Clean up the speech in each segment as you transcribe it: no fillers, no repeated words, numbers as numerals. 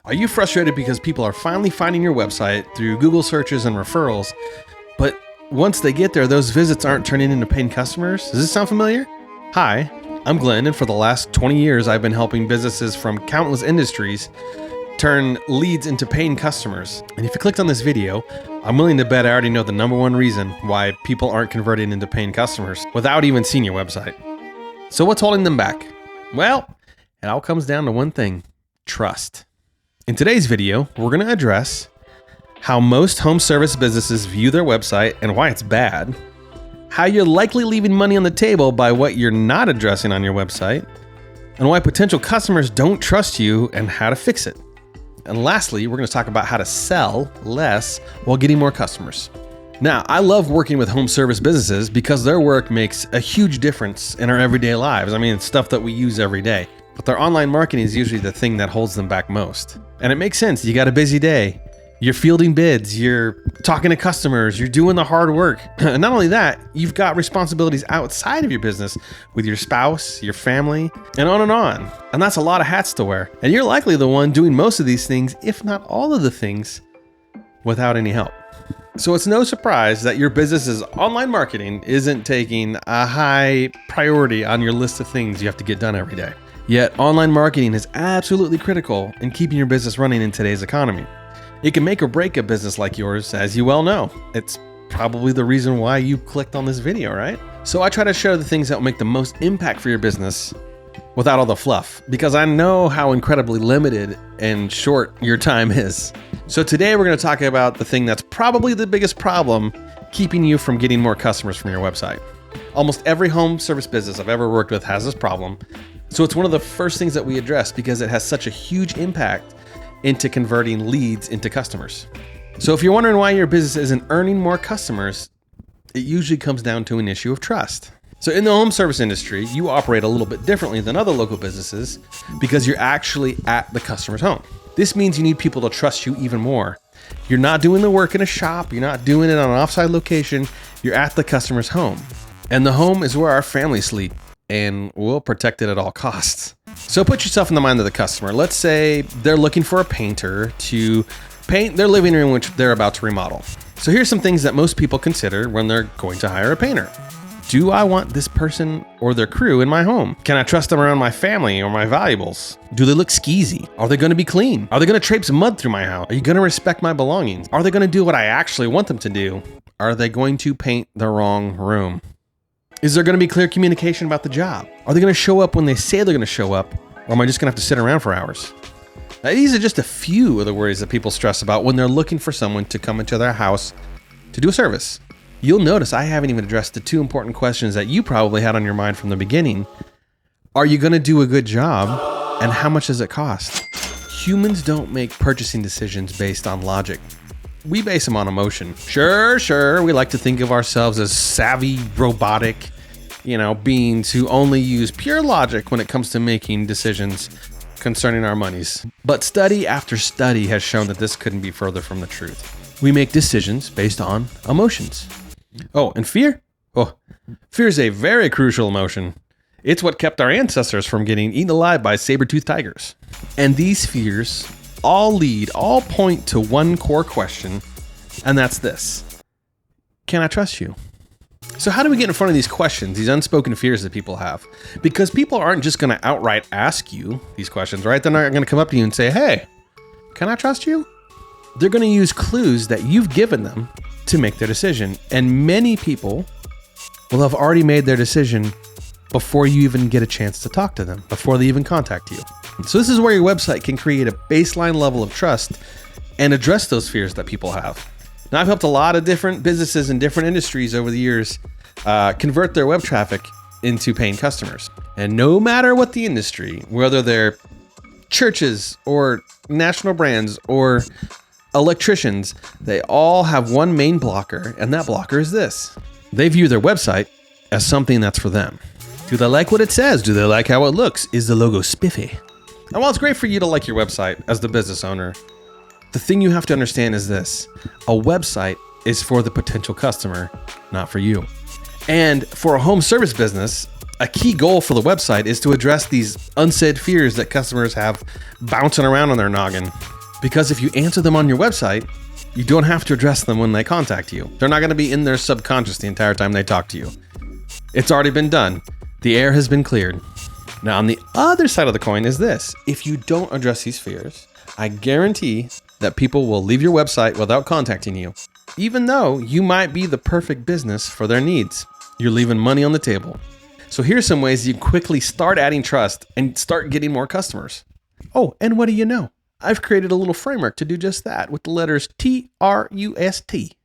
Are you frustrated because people are finally finding your website through Google searches and referrals, but once they get there, those visits aren't turning into paying customers? Does this sound familiar? Hi, I'm Glenn, and for the last 20 years, I've been helping businesses from countless industries turn leads into paying customers. And if you clicked on this video, I'm willing to bet I already know the number one reason why people aren't converting into paying customers without even seeing your website. So what's holding them back? Well, it all comes down to one thing: trust. In today's video, we're going to address how most home service businesses view their website and why it's bad, how you're likely leaving money on the table by what you're not addressing on your website, and why potential customers don't trust you and how to fix it. And lastly, we're going to talk about how to sell less while getting more customers. Now, I love working with home service businesses because their work makes a huge difference in our everyday lives. I mean, it's stuff that we use every day. But their online marketing is usually the thing that holds them back most. And it makes sense. You got a busy day. You're fielding bids, you're talking to customers, you're doing the hard work. And not only that, you've got responsibilities outside of your business with your spouse, your family, and on and on. And that's a lot of hats to wear. And you're likely the one doing most of these things, if not all of the things, without any help. So it's no surprise that your business's online marketing isn't taking a high priority on your list of things you have to get done every day. Yet online marketing is absolutely critical in keeping your business running in today's economy. It can make or break a business like yours, as you well know. It's probably the reason why you clicked on this video, right? So I try to show the things that will make the most impact for your business without all the fluff, because I know how incredibly limited and short your time is. So today we're going to talk about the thing that's probably the biggest problem keeping you from getting more customers from your website. Almost every home service business I've ever worked with has this problem. So it's one of the first things that we address because it has such a huge impact into converting leads into customers. So if you're wondering why your business isn't earning more customers, it usually comes down to an issue of trust. So in the home service industry, you operate a little bit differently than other local businesses because you're actually at the customer's home. This means you need people to trust you even more. You're not doing the work in a shop, you're not doing it on an offsite location, you're at the customer's home. And the home is where our families sleep, and we'll protect it at all costs. So put yourself in the mind of the customer. Let's say they're looking for a painter to paint their living room, which they're about to remodel. So here's some things that most people consider when they're going to hire a painter. Do I want this person or their crew in my home? Can I trust them around my family or my valuables? Do they look skeezy? Are they going to be clean? Are they going to traipse mud through my house? Are you going to respect my belongings? Are they going to do what I actually want them to do? Are they going to paint the wrong room? Is there going to be clear communication about the job? Are they going to show up when they say they're going to show up? Or am I just going to have to sit around for hours? Now, these are just a few of the worries that people stress about when they're looking for someone to come into their house to do a service. You'll notice I haven't even addressed the two important questions that you probably had on your mind from the beginning. Are you going to do a good job? And how much does it cost? Humans don't make purchasing decisions based on logic. We base them on emotion. Sure, we like to think of ourselves as savvy, robotic, beings who only use pure logic when it comes to making decisions concerning our monies. But study after study has shown that this couldn't be further from the truth. We make decisions based on emotions. Oh, and fear? Oh, fear is a very crucial emotion. It's what kept our ancestors from getting eaten alive by saber-toothed tigers. And these fears all point to one core question, and that's this: can I trust you? So how do we get in front of these questions, these unspoken fears that people have? Because people aren't just going to outright ask you these questions, right? They're not going to come up to you and say, hey, can I trust you? They're going to use clues that you've given them to make their decision. And many people will have already made their decision before you even get a chance to talk to them, before they even contact you. So this is where your website can create a baseline level of trust and address those fears that people have. Now, I've helped a lot of different businesses in different industries over the years convert their web traffic into paying customers. And no matter what the industry, whether they're churches or national brands or electricians, they all have one main blocker, and that blocker is this: they view their website as something that's for them. Do they like what it says? Do they like how it looks? Is the logo spiffy? And while it's great for you to like your website as the business owner, the thing you have to understand is this: a website is for the potential customer, not for you. And for a home service business, a key goal for the website is to address these unsaid fears that customers have bouncing around on their noggin. Because if you answer them on your website, you don't have to address them when they contact you. They're not going to be in their subconscious the entire time they talk to you. It's already been done. The air has been cleared. Now, on the other side of the coin is this. If you don't address these fears, I guarantee that people will leave your website without contacting you, even though you might be the perfect business for their needs. You're leaving money on the table. So here's some ways you quickly start adding trust and start getting more customers. Oh, and what do you know? I've created a little framework to do just that with the letters TRUST.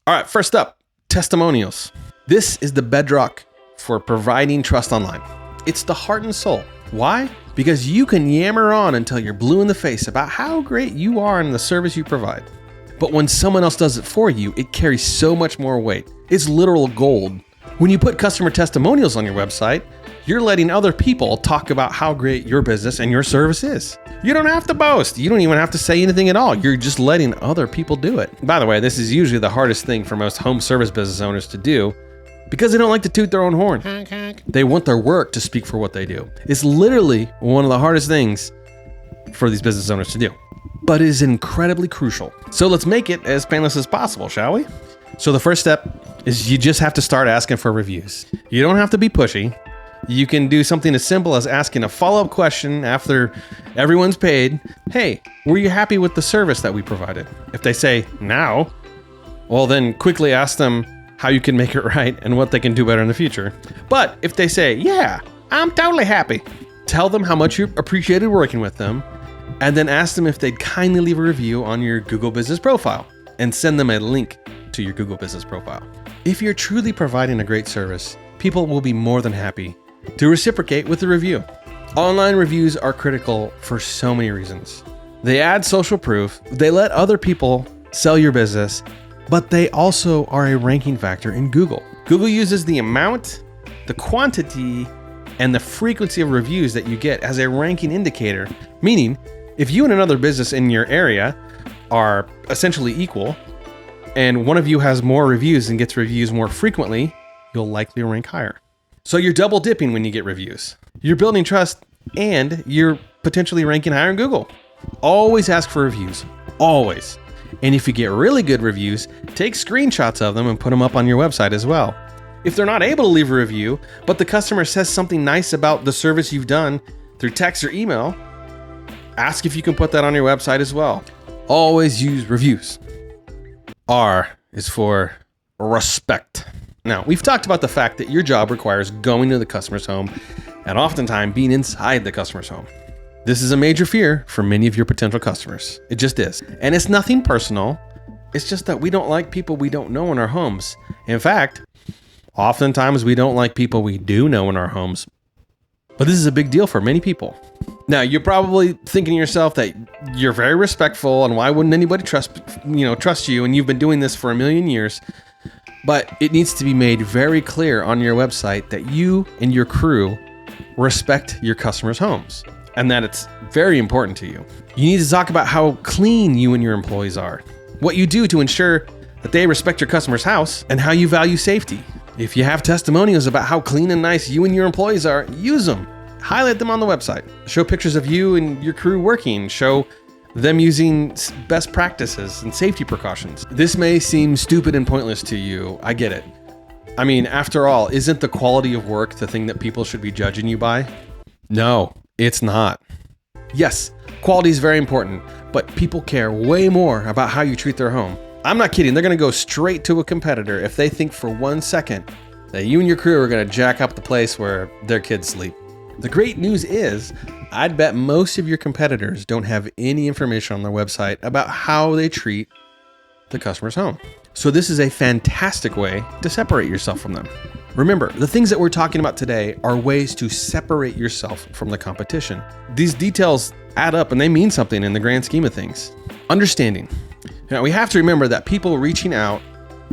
All right, first up, testimonials. This is the bedrock for providing trust online. It's the heart and soul. Why? Because you can yammer on until you're blue in the face about how great you are in the service you provide. But when someone else does it for you, it carries so much more weight. It's literal gold. When you put customer testimonials on your website, you're letting other people talk about how great your business and your service is. You don't have to boast. You don't even have to say anything at all. You're just letting other people do it. By the way, this is usually the hardest thing for most home service business owners to do because they don't like to toot their own horn. They want their work to speak for what they do. It's literally one of the hardest things for these business owners to do, but it is incredibly crucial. So let's make it as painless as possible, shall we? So the first step is you just have to start asking for reviews. You don't have to be pushy. You can do something as simple as asking a follow-up question after everyone's paid. Hey, were you happy with the service that we provided? If they say no, well then quickly ask them how you can make it right and what they can do better in the future. But if they say, yeah, I'm totally happy, tell them how much you appreciated working with them, and then ask them if they'd kindly leave a review on your Google Business profile and send them a link to your Google Business profile. If you're truly providing a great service, people will be more than happy to reciprocate with a review. Online reviews are critical for so many reasons. They add social proof, they let other people sell your business, but they also are a ranking factor in Google. Google uses the amount, the quantity, and the frequency of reviews that you get as a ranking indicator, meaning if you and another business in your area are essentially equal, and one of you has more reviews and gets reviews more frequently, you'll likely rank higher. So you're double dipping when you get reviews. You're building trust and you're potentially ranking higher in Google. Always ask for reviews, always. And if you get really good reviews, take screenshots of them and put them up on your website as well. If they're not able to leave a review, but the customer says something nice about the service you've done through text or email, ask if you can put that on your website as well. Always use reviews. R is for respect. Now, we've talked about the fact that your job requires going to the customer's home and oftentimes being inside the customer's home. This is a major fear for many of your potential customers. It just is. And it's nothing personal. It's just that we don't like people we don't know in our homes. In fact, oftentimes we don't like people we do know in our homes. But this is a big deal for many people. Now, you're probably thinking to yourself that you're very respectful and why wouldn't anybody trust you, and you've been doing this for a million years. But it needs to be made very clear on your website that you and your crew respect your customers' homes and that it's very important to you. You need to talk about how clean you and your employees are, what you do to ensure that they respect your customer's house, and how you value safety. If you have testimonials about how clean and nice you and your employees are, use them. Highlight them on the website. Show pictures of you and your crew working. Show them using best practices and safety precautions. This may seem stupid and pointless to you. I get it. I mean, after all, isn't the quality of work the thing that people should be judging you by? No, it's not. Yes, quality is very important, but people care way more about how you treat their home. I'm not kidding. They're going to go straight to a competitor if they think for 1 second that you and your crew are going to jack up the place where their kids sleep. The great news is, I'd bet most of your competitors don't have any information on their website about how they treat the customer's home. So this is a fantastic way to separate yourself from them. Remember, the things that we're talking about today are ways to separate yourself from the competition. These details add up and they mean something in the grand scheme of things. Understanding. Now, we have to remember that people reaching out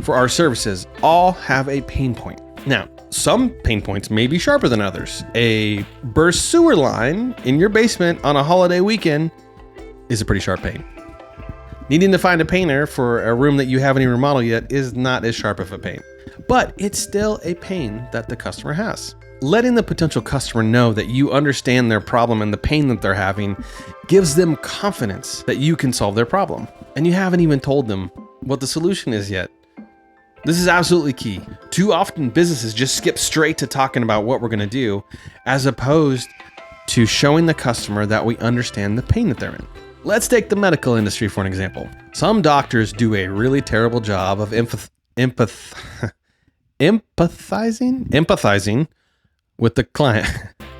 for our services all have a pain point. Now, some pain points may be sharper than others. A burst sewer line in your basement on a holiday weekend is a pretty sharp pain. Needing to find a painter for a room that you haven't even remodeled yet is not as sharp of a pain, but it's still a pain that the customer has. letting the potential customer know that you understand their problem and the pain that they're having gives them confidence that you can solve their problem. And you haven't even told them what the solution is yet. This is absolutely key. Too often businesses just skip straight to talking about what we're going to do, as opposed to showing the customer that we understand the pain that they're in. Let's take the medical industry for an example. Some doctors do a really terrible job of empathizing with the client,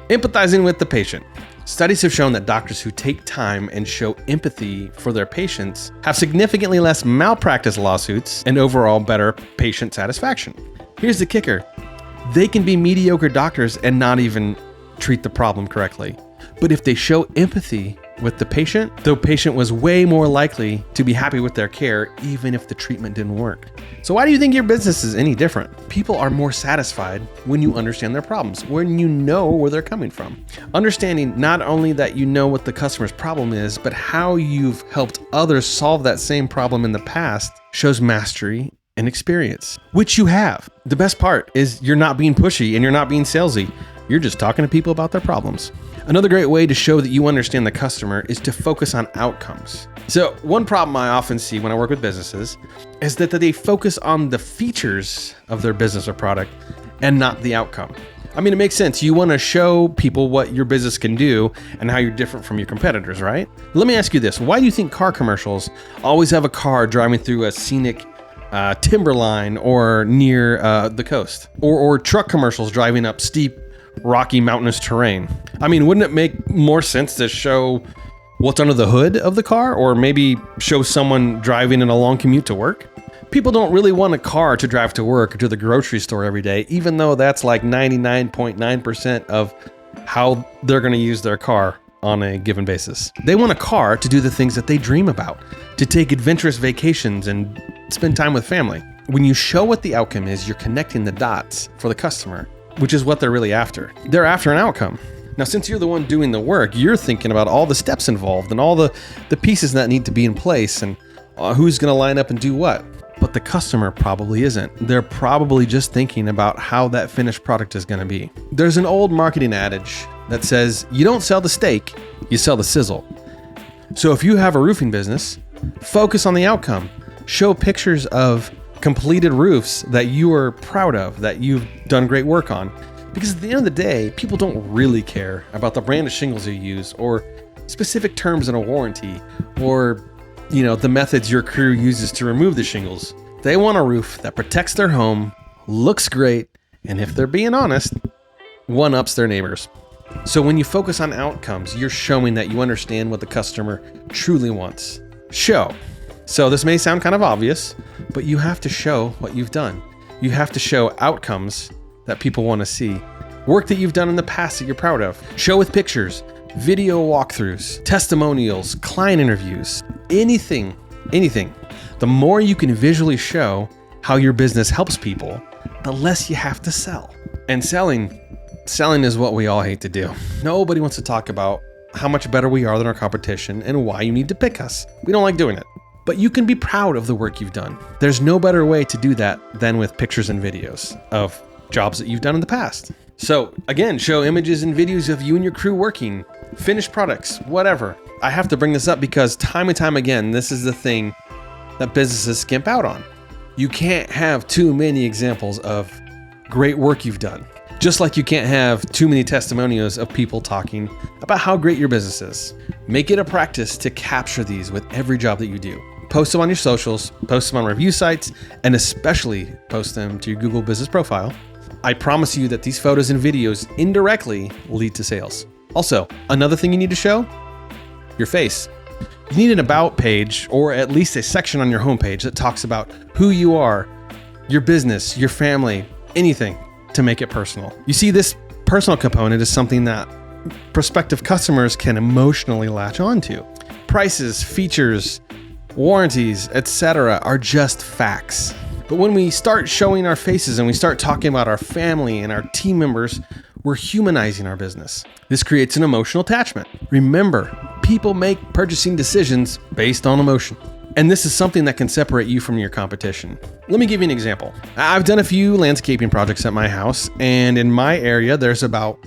empathizing with the patient. Studies have shown that doctors who take time and show empathy for their patients have significantly less malpractice lawsuits and overall better patient satisfaction. Here's the kicker. They can be mediocre doctors and not even treat the problem correctly. But if they show empathy with the patient was way more likely to be happy with their care, even if the treatment didn't work. So why do you think your business is any different? People are more satisfied when you understand their problems, when you know where they're coming from. Understanding not only that you know what the customer's problem is, but how you've helped others solve that same problem in the past shows mastery and experience, which you have. The best part is you're not being pushy and you're not being salesy. You're just talking to people about their problems. Another great way to show that you understand the customer is to focus on outcomes. So one problem I often see when I work with businesses is that they focus on the features of their business or product and not the outcome. I mean, it makes sense. You want to show people what your business can do and how you're different from your competitors, right? Let me ask you this. Why do you think car commercials always have a car driving through a scenic timberline or near the coast? Or truck commercials driving up steep, rocky, mountainous terrain? I mean, wouldn't it make more sense to show what's under the hood of the car, or maybe show someone driving in a long commute to work? People don't really want a car to drive to work or to the grocery store every day, even though that's like 99.9% of how they're going to use their car on a given basis. They want a car to do the things that they dream about, to take adventurous vacations and spend time with family. When you show what the outcome is, you're connecting the dots for the customer, which is what they're really after. They're after an outcome. Now, since you're the one doing the work, you're thinking about all the steps involved and all the pieces that need to be in place and who's going to line up and do what. But the customer probably isn't. They're probably just thinking about how that finished product is going to be. There's an old marketing adage that says, you don't sell the steak, you sell the sizzle. So if you have a roofing business, focus on the outcome. Show pictures of completed roofs that you are proud of, that you've done great work on. Because at the end of the day, people don't really care about the brand of shingles you use or specific terms in a warranty or, the methods your crew uses to remove the shingles. They want a roof that protects their home, looks great, and if they're being honest, one-ups their neighbors. So when you focus on outcomes, you're showing that you understand what the customer truly wants. Show. So this may sound kind of obvious, but you have to show what you've done. You have to show outcomes that people want to see. Work that you've done in the past that you're proud of. Show with pictures, video walkthroughs, testimonials, client interviews, anything. The more you can visually show how your business helps people, the less you have to sell. And selling is what we all hate to do. Nobody wants to talk about how much better we are than our competition and why you need to pick us. We don't like doing it. But you can be proud of the work you've done. There's no better way to do that than with pictures and videos of jobs that you've done in the past. So again, show images and videos of you and your crew working, finished products, whatever. I have to bring this up because time and time again, this is the thing that businesses skimp out on. You can't have too many examples of great work you've done. Just like you can't have too many testimonials of people talking about how great your business is. Make it a practice to capture these with every job that you do. Post them on your socials, post them on review sites, and especially post them to your Google Business Profile. I promise you that these photos and videos indirectly lead to sales. Also, another thing you need to show, your face. You need an about page or at least a section on your homepage that talks about who you are, your business, your family, anything to make it personal. You see, this personal component is something that prospective customers can emotionally latch onto. Prices, features, warranties, etc. are just facts. But when we start showing our faces and we start talking about our family and our team members, we're humanizing our business. This creates an emotional attachment. Remember, people make purchasing decisions based on emotion. And this is something that can separate you from your competition. Let me give you an example. I've done a few landscaping projects at my house, and in my area, there's about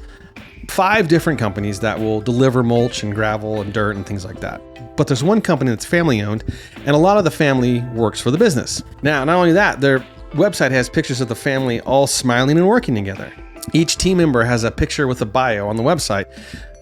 5 different companies that will deliver mulch and gravel and dirt and things like that. But there's one company that's family owned, and a lot of the family works for the business. Now, not only that, their website has pictures of the family all smiling and working together. Each team member has a picture with a bio on the website,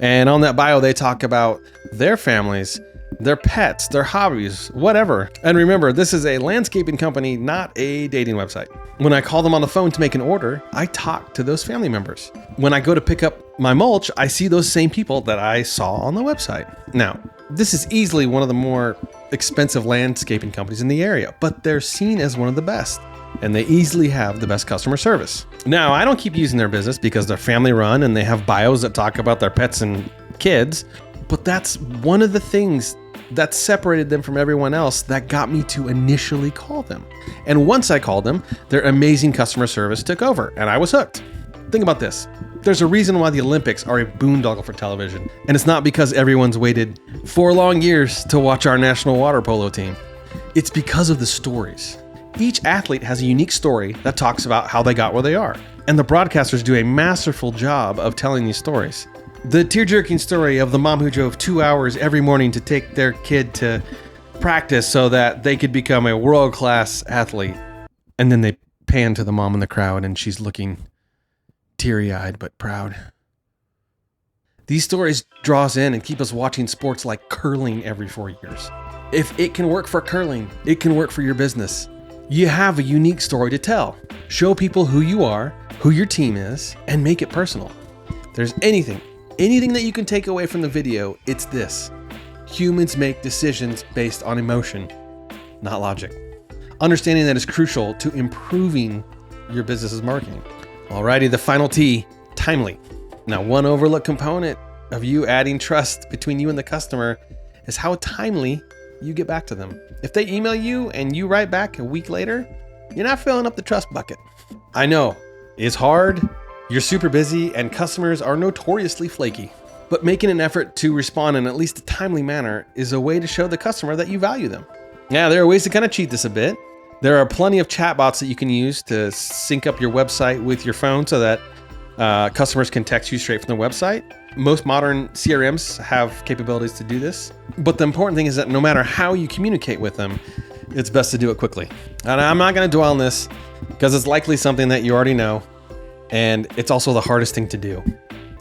and on that bio, they talk about their families, their pets, their hobbies, whatever. And remember, this is a landscaping company, not a dating website. When I call them on the phone to make an order, I talk to those family members. When I go to pick up my mulch, I see those same people that I saw on the website. Now, this is easily one of the more expensive landscaping companies in the area, but they're seen as one of the best, and they easily have the best customer service. Now, I don't keep using their business because they're family run and they have bios that talk about their pets and kids, but that's one of the things that separated them from everyone else that got me to initially call them. And once I called them, their amazing customer service took over and I was hooked. Think about this. There's a reason why the Olympics are a boondoggle for television. And it's not because everyone's waited 4 long years to watch our national water polo team. It's because of the stories. Each athlete has a unique story that talks about how they got where they are. And the broadcasters do a masterful job of telling these stories. The tear-jerking story of the mom who drove 2 hours every morning to take their kid to practice so that they could become a world-class athlete. And then they pan to the mom in the crowd and she's looking teary-eyed but proud. These stories draw us in and keep us watching sports like curling every 4 years. If it can work for curling, it can work for your business. You have a unique story to tell. Show people who you are, who your team is, and make it personal. If there's anything that you can take away from the video, it's this. Humans make decisions based on emotion, not logic. Understanding that is crucial to improving your business's marketing. Alrighty, the final T, timely. Now, one overlooked component of you adding trust between you and the customer is how timely you get back to them. If they email you and you write back a week later, you're not filling up the trust bucket. I know, it's hard. You're super busy and customers are notoriously flaky, but making an effort to respond in at least a timely manner is a way to show the customer that you value them. Yeah, there are ways to kind of cheat this a bit. There are plenty of chatbots that you can use to sync up your website with your phone so that customers can text you straight from the website. Most modern CRMs have capabilities to do this, but the important thing is that no matter how you communicate with them, it's best to do it quickly. And I'm not going to dwell on this because it's likely something that you already know. And it's also the hardest thing to do.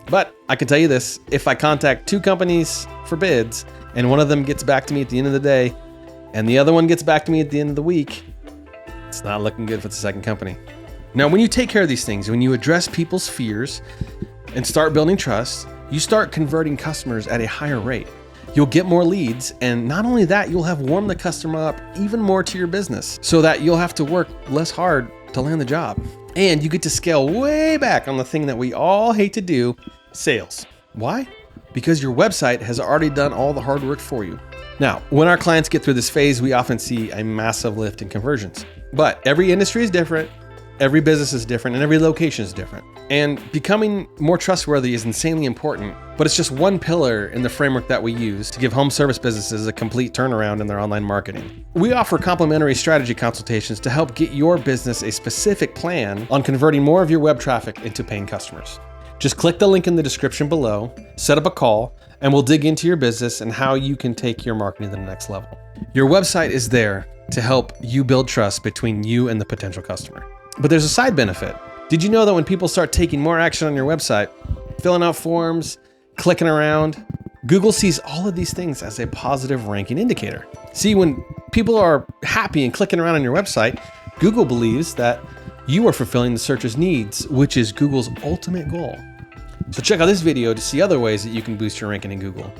But I can tell you this, if I contact 2 companies for bids and one of them gets back to me at the end of the day and the other one gets back to me at the end of the week, it's not looking good for the second company. Now, when you take care of these things, when you address people's fears and start building trust, you start converting customers at a higher rate. You'll get more leads, and not only that, you'll have warmed the customer up even more to your business so that you'll have to work less hard to land the job. And you get to scale way back on the thing that we all hate to do, sales. Why? Because your website has already done all the hard work for you. Now, when our clients get through this phase, we often see a massive lift in conversions. But every industry is different, every business is different, and every location is different. And becoming more trustworthy is insanely important, but it's just one pillar in the framework that we use to give home service businesses a complete turnaround in their online marketing. We offer complimentary strategy consultations to help get your business a specific plan on converting more of your web traffic into paying customers. Just click the link in the description below, set up a call, and we'll dig into your business and how you can take your marketing to the next level. Your website is there to help you build trust between you and the potential customer. But there's a side benefit. Did you know that when people start taking more action on your website, filling out forms, clicking around, Google sees all of these things as a positive ranking indicator. See, when people are happy and clicking around on your website, Google believes that you are fulfilling the searcher's needs, which is Google's ultimate goal. So check out this video to see other ways that you can boost your ranking in Google.